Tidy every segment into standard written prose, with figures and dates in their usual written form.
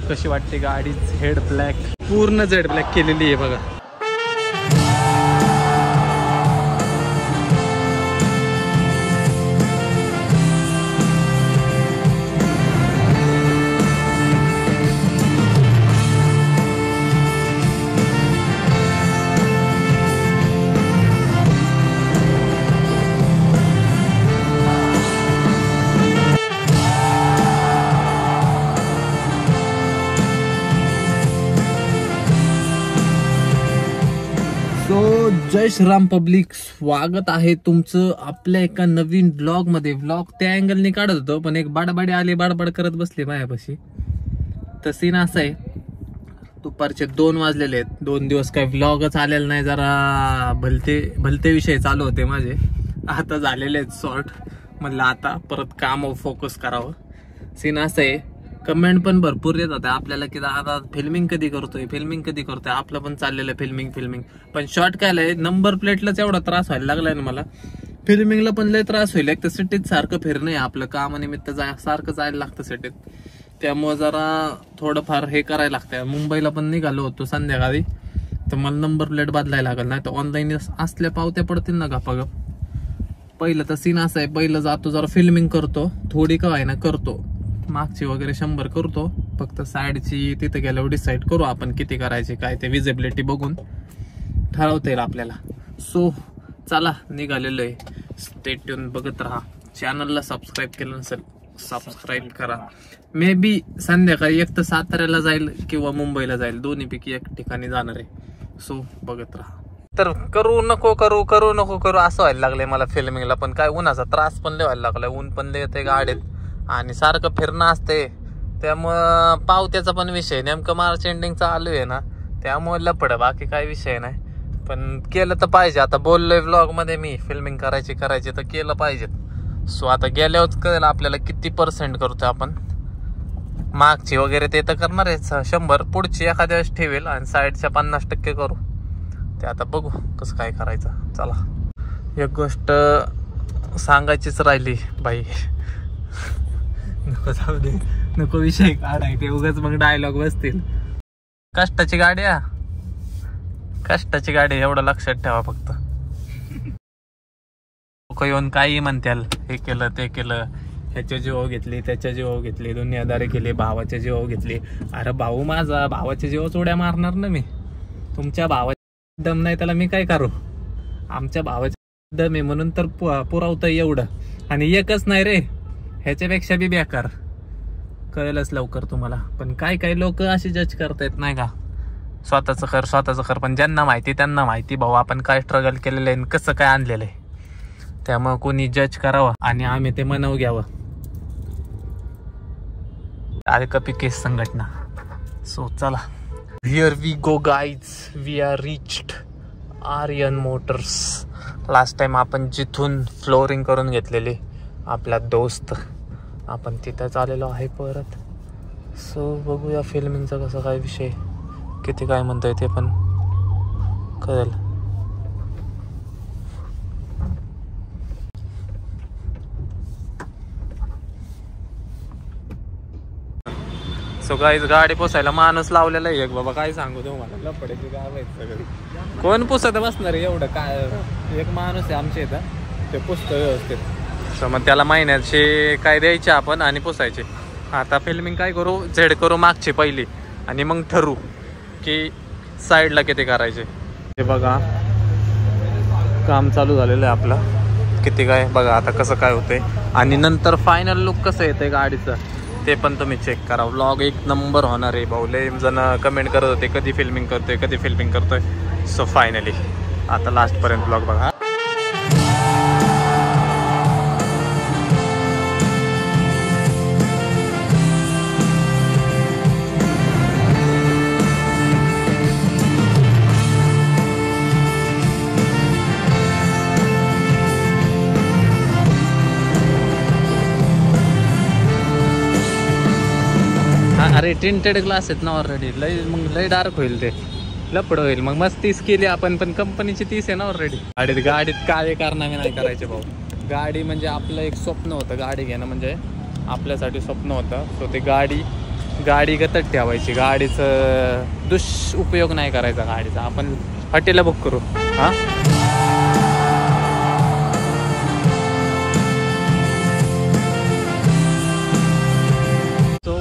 कशी वाटते गाडी. झेड ब्लॅक, पूर्ण झेड ब्लॅक केलेली आहे बघा. जय श्रीराम पब्लिक, स्वागत आहे तुमचं आपल्या एका नवीन ब्लॉग मध्ये. ब्लॉग त्या अँगलने काढत होतो पण एक बाडबाडी आली, बाडबाड करत बसली मायापाशी. तर सीन असा आहे, दुपारचे 2 वाजलेले आहेत. 2 दिवस काही ब्लॉगच आलेला नाही. जरा भलते विषय चालू होते माझे, आता झालेले आहेत सॉर्ट. म्हणलं आता परत काम फोकस करावं. सीन असं आहे, कमेंट पण भरपूर येत होत्या आपल्याला की आता फिल्मिंग कधी करतोय. आपलं पण चाललेलं फिल्मिंग. पण शॉर्ट काय आहे, नंबर प्लेटलाच एवढा त्रास व्हायला लागलाय ना मला. फिल्मिंगला पण लय त्रास होईल. एक तर सिटीत सारखं फिरणं आहे आपलं, कामानिमित्त सारखं जायला लागतं सिटीत. त्यामुळे जरा थोडंफार हे करायला लागतं. मुंबईला पण निघालो होतो संध्याकाळी, तर मला नंबर प्लेट बदलायला लागल. नाही तर ऑनलाईन असल्या पावत्या पडतील ना गपागप. पहिलं तर सीन असं आहे, पहिलं जातो जरा फिल्मिंग करतो, थोडी का आहे ना करतो. मागची वगैरे 100 करतो, फक्त साईडची तिथे गेल्यावर डिसाईड करू आपण किती करायची, काय ते विजिबिलिटी बघून ठरवता येईल आपल्याला. सो चला निघालेलो आहे. स्टे ट्यून, बघत राहा. चॅनलला सबस्क्राईब केलं नसेल सबस्क्राईब करा. मे बी संध्याकाळी एक तर साताऱ्याला जाईल किंवा मुंबईला जाईल, दोन्हीपैकी एक ठिकाणी जाणार आहे. सो बघत राहा. तर करू नको करू असं व्हायला लागलंय मला फिल्मिंगला. पण काय उन्हाचा त्रास पण लय व्हायला लागलाय, ऊन पण लय येते गाडीत आणि सारखं फिरणं असते. त्यामुळं पावत्याचा पण विषय, नेमकं मार्च एंडिंगचा आलो आहे ना, त्यामुळे लपड, बाकी काय विषय नाही. पण केलं तर पाहिजे. आता बोललोय व्लॉग मध्ये मी, फिल्मिंग करायची तर केलं पाहिजे. सो आता गेल्यावर कळेल आपल्याला किती % करतोय आपण. मागची वगैरे ते तर करणार आहे 100, पुढची एखाद्या वेळेस ठेवेल आणि साईडच्या 50% करू. ते आता बघू कसं काय करायचं. चला, एक गोष्ट सांगायचीच राहिली बाई, नको जाऊ दे, नको विषय काढाय ते उगाच मग डायलॉग बसतील. कष्टाची गाडी एवढं लक्षात ठेवा फक्त. लोक येऊन काही म्हणतील, हे केलं ते केलं, ह्याच्या जीवावर घेतली त्याच्या जीवावर घेतली, दुनियादारी केली, भावाच्या जीवावर घेतली. अरे भाऊ माझा, भावाच्या जीवावर उड्या मारणार ना मी. तुमच्या भावाचा दम नाही त्याला मी काय करू. आमच्या भावाचा दम आहे म्हणून तर पुरवतं एवढं. आणि एकच नाही रे, ह्याच्यापेक्षा बी बेकार. कळेलच लवकर तुम्हाला. पण काय लोक असे जज करतायत नाही का, स्वतःच कर. पण ज्यांना माहिती त्यांना माहिती भाऊ आपण काय स्ट्रगल केलेलं आहे, कसं काय आणलेलं आहे. त्यामुळे कोणी जज करावं आणि आम्ही ते मनाव घ्यावं. अरे कपी केस संघटना. सो चला, here we go guys, we are reached Aryan motors. Last time आपण जिथून फ्लोरिंग करून घेतलेली आपला दोस्त, आपण तिथेच आलेलो आहे परत. सो बघूया फिल्मिंगचा कसा काय विषय, किती काय म्हणतोय ते पण कळेल. सो गाईज, गाडी पोसायला माणूस लावलेला आहे एक. बाबा काय सांगू तुम्हाला, लपड्याची गाव आहेत सगळी. कोण पुसत बसणार एवढं काय. एक माणूस आहे आमच्या इथं, ते पुसतं व्यवस्थित. सो मग त्याला महिन्याचे काय द्यायचे आपण आणि पुसायचे. आता फिल्मिंग काय करू, झेड करू मागची पहिली आणि मग ठरू की साईडला किती करायचे. हे बघा काम चालू झालेलं आहे आपलं, किती काय बघा आता कसं काय होतंय. आणि नंतर फायनल लुक कसं येतंय गाडीचं ते पण तुम्ही चेक करा. व्लॉग 1 नंबर होणार आहे भाऊ. लय जण कमेंट करत होते कधी फिल्मिंग करतोय. सो फायनली आता लास्टपर्यंत व्लॉग बघा. अरे टिंटेड ग्लास आहेत ना ऑलरेडी, लय डार्क होईल ते, लपड होईल. मग मस्त 30 केली आपण, पण कंपनीची 30 आहे ना ऑलरेडी. गाडीत काय कारनामे नाही करायचे भाऊ. गाडी म्हणजे आपलं एक स्वप्न होतं, गाडी घेणं म्हणजे आपल्यासाठी स्वप्न होतं. सो ते गाडी गाडी गतत ठेवायची, गाडीचं दुष्उपयोग नाही करायचा गाडीचा. आपण हॉटेलला बुक करू. हां तो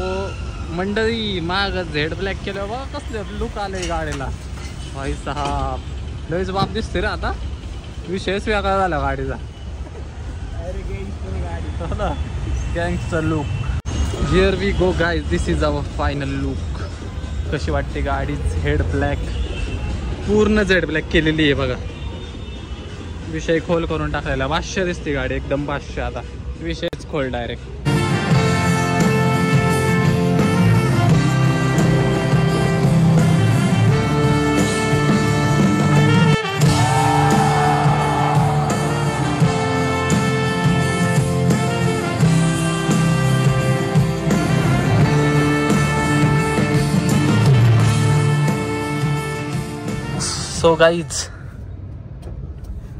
मंडळी माग झेड ब्लॅक केलं बा, कसले लुक आले गाडीला भाई साहेब. लयच बाप दिसते रे आता, विषयच वेगळा झाला गाडीचा. Gangster look. Here we go guys, this is our final look. कशी वाटते गाडी? झेड ब्लॅक, पूर्ण झेड ब्लॅक केलेली आहे बघा. विषय खोल करून टाकायला 500 दिसते गाडी एकदम 500. आता विषयच खोल डायरेक्ट. सो गाईज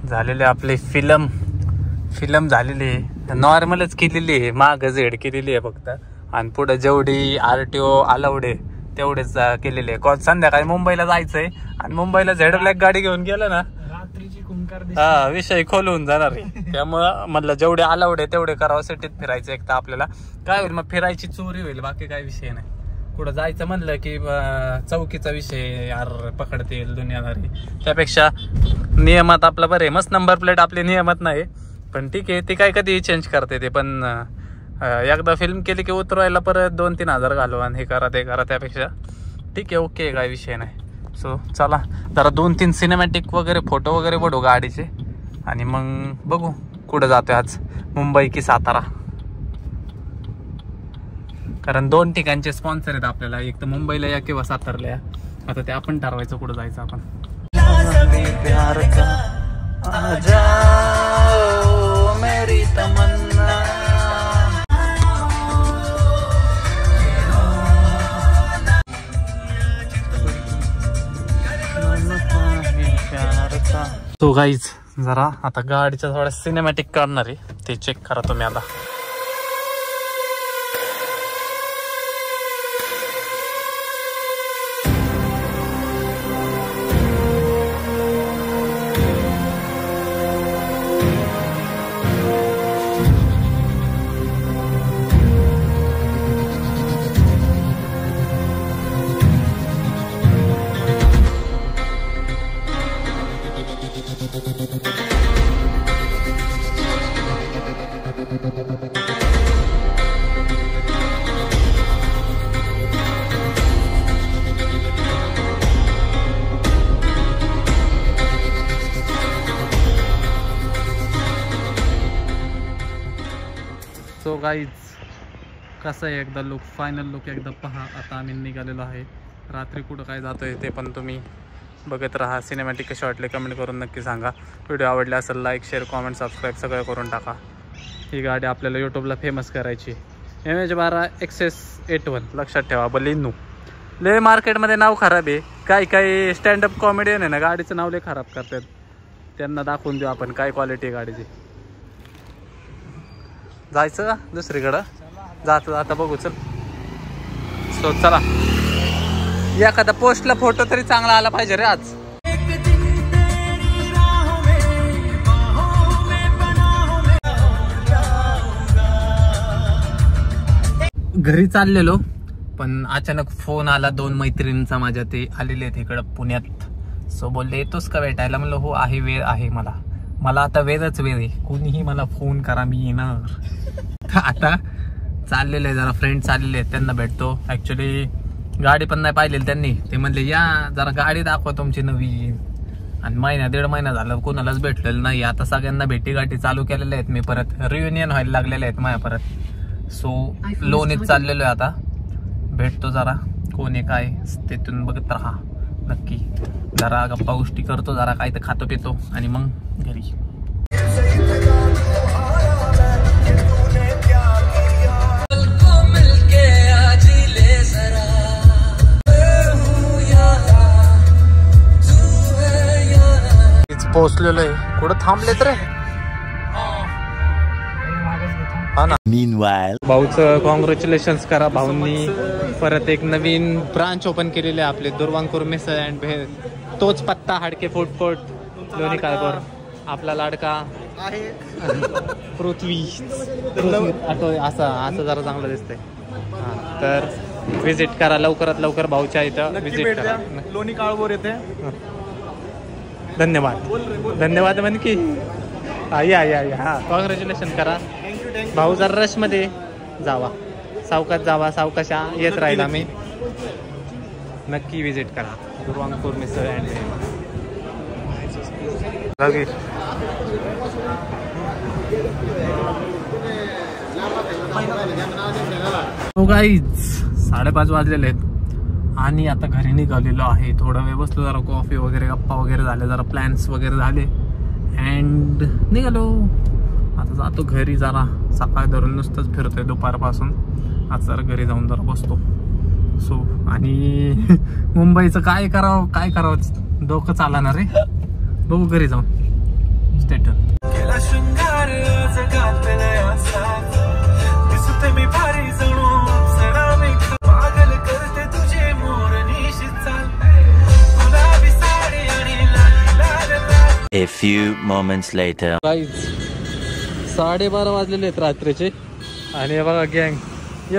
झालेले आपले फिल्म झालेली आहे. नॉर्मलच केलेली आहे, माग झेड केलेली आहे फक्त. आणि पुढे जेवढी RTO अलाउड आहे तेवढेच केलेले आहे. संध्याकाळी मुंबईला जायचंय आणि मुंबईला झेड ब्लॅक गाडी घेऊन गेलं ना, रात्रीची कुंकार विषय खोलून जाणार आहे. त्यामुळं म्हटलं जेवढे अलाउड आहे तेवढे करावं. सिटीत फिरायचं एक तर आपल्याला काय होईल मग, फिरायची चोरी होईल, बाकी काही विषय नाही. पुढं जायचं म्हणलं की चौकीचा विषय यार, पकडतील दुनियादारी. त्यापेक्षा नियमात आपला बरं आहे. मस्त नंबर प्लेट आपली नियमात नाही, पण ठीक आहे. ती काय कधी चेंज करते ते, पण एकदा फिल्म केली की उतरवायला परत 2-3 हजार घालवा आणि हे करा ते करा. त्यापेक्षा ठीक आहे, ओके, काय विषय नाही. सो चला जरा 2-3 सिनेमॅटिक वगैरे फोटो वगैरे बघू गाडीचे आणि मग बघू कुठं जातोय आज, मुंबई की सातारा. कारण 2 ठिकाणचे स्पॉन्सर आहेत आपल्याला, एक तर मुंबईला या किंवा सातारला या. आता ते आपण ठरवायचं कुठं जायचं आपण. मेरी तमन्ना तो गाईज जरा आता गाडीचा थोडा सिनेमॅटिक काढणार आहे, ते चेक करा तुम्ही आता. सो गाईज कसं आहे, एकदा लुक, फायनल लुक एकदा पहा. आता आम्ही निघालेलो आहे. रात्री कुठं काय जातोय ते पण तुम्ही बघत राहा. सिनेमॅटिक कसे वाटले कमेंट करून नक्की सांगा. व्हिडिओ आवडले असेल लाईक, शेअर, कॉमेंट, सबस्क्राईब सगळं करून टाका. ही गाडी आपल्याला यूट्यूबला फेमस करायची. MH12 XS81 लक्षात ठेवा. बलिनू लय मार्केटमध्ये नाव खराब आहे. काही स्टँडअप कॉमेडियन आहे ना, गाडीचं नाव लय खराब करतात. त्यांना दाखवून देऊ आपण काय क्वालिटी आहे गाडीची. जायचं का दुसरीकडं? जाता बघू चल. सो चला, एखादा पोस्टला फोटो तरी चांगला आला पाहिजे रे आज. घरी चाललेलो पण अचानक फोन आला 2 मैत्रिणींचा माझ्या. ते आलेले आहेत इकडं पुण्यात. सो बोलले येतोस का भेटायला? म्हणलं हो आहे, वेळ आहे मला आता वेळच वेळ आहे. कोणीही मला फोन करा, मी येणार. आता चाललेलं आहे, जरा फ्रेंड चाललेले आहेत, त्यांना भेटतो. ॲक्च्युली गाडी पण नाही पाहिलेली त्यांनी. ते म्हणले या जरा गाडी दाखवा तुमची नवीन. आणि 1.5 महिना झालं कोणालाच भेटलेलं नाही. आता सगळ्यांना भेटीगाठी चालू केलेल्या आहेत. मी परत रियुनियन व्हायला लागलेले आहेत माझ्या परत. सो लोणीत चाललेलो आहे आता. भेटतो जरा, कोण आहे काय तिथून बघत राहा. नक्की जरा गप्पा गोष्टी करतो, जरा काय तर खातो पितो आणि मग घरी. पोहोचलेलो आहे. कुठं थांबलेत रे? हा ना. Meanwhile, भाऊचं कॉंग्रॅच्युलेशन्स करा. भाऊंनी परत एक नवीन ब्रांच ओपन केलेले आपले दुर्वांकूर मिसळ अँड भेळ. तोच पत्ता हाडके फूड कोर्ट लोणी काळभोर. आपला लाडका आहे पृथ्वी असं असं जरा चांगलं दिसतंय. हां तर विजिट करा लवकरात लवकर भाऊच्या इथं विजिट करा. लोणी काळभोर येते. धन्यवाद धन्यवाद म्हण की या हां कॉंग्रॅच्युलेशन करा. भाऊ जरा रशमध्ये जावा, सावकाश जावा, सावकाशा येत राहील. आम्ही नक्की विजिट करा दुर्वांकूर मिसळ अँड भेळ. गाईज 5:30 वाजलेले आहेत आणि आता घरी निघालेलो आहे. थोडा वेळ बसलो, जरा कॉफी वगैरे गप्पा वगैरे झाले, जरा प्लॅन्स वगैरे झाले अँड निघालो. आता जातो घरी. जरा सकाळ धरून नुसतंच फिरतोय दुपारपासून. आज जरा घरी जाऊन जरा बसतो. सो आणि मुंबईचं काय करावं डोकं चालणार रे. बघू घरी जाऊन. Status a few moments later. 12:30 वाजलेले आहेत रात्रीचे आणि हे बघा गँग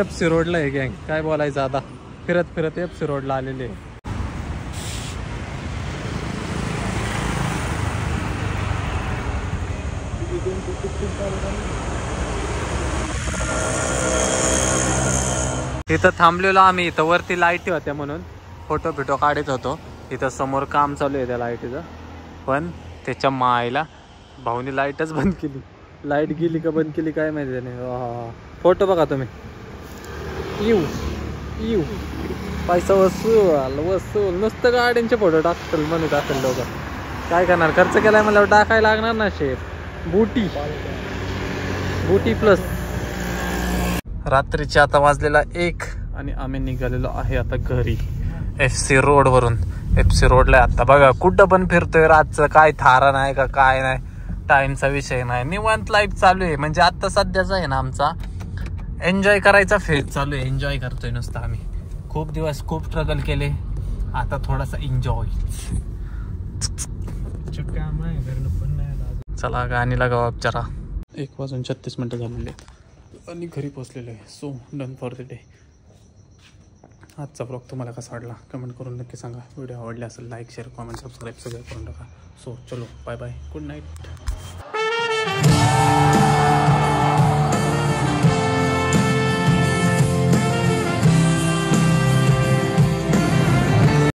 FC रोडला आहे. गँग काय बोलायचं आता, फिरत फिरत FC रोडला आलेले. इथं थांबलेलो आम्ही. इथं वरती लाईटी होत्या म्हणून फोटो काढत होतो. इथं समोर काम चालू आहे त्या लाईटीचं, पण त्याच्या मायला भाऊनी लाईटच बंद केली. लाईट गेली का बंद केली काय माहिती नाही. फोटो बघा तुम्ही. येऊ पैसा वसूल नुसतं गाड्यांचे फोटो टाकतील म्हणत असेल लोक. काय करणार, खर्च केलाय मला टाकायला लागणार ना. शेअर बुटी प्लस. रात्रीचे आता वाजलेला 1 आणि आम्ही निघालेलो आहे आता घरी FC रोड वरून. FC रोडला आता बघा कुठं पण फिरतोय. रातचं काय थारा नाही का काय नाही, टाइमचा विषय नाही, निवांत लाईफ चालू आहे. म्हणजे आता सध्याचा आहे ना आमचा एन्जॉय करायचा फेज चालू आहे. एन्जॉय करतोय नुसतं आम्ही. खूप दिवस खूप स्ट्रगल केले, आता थोडासा एन्जॉय. चला गाणी लगावा जरा. 1:36 झालेले आणि घरी पोचलेलो आहे. So done for the day. आजचा ब्लॉग तुम्हाला कसा वाटला कमेंट करून नक्की सांगा. व्हिडिओ आवडले असेल लाईक शेअर कॉमेंट सबस्क्राईब सगळं करून टाका. सो चलो बाय बाय, गुड नाईट.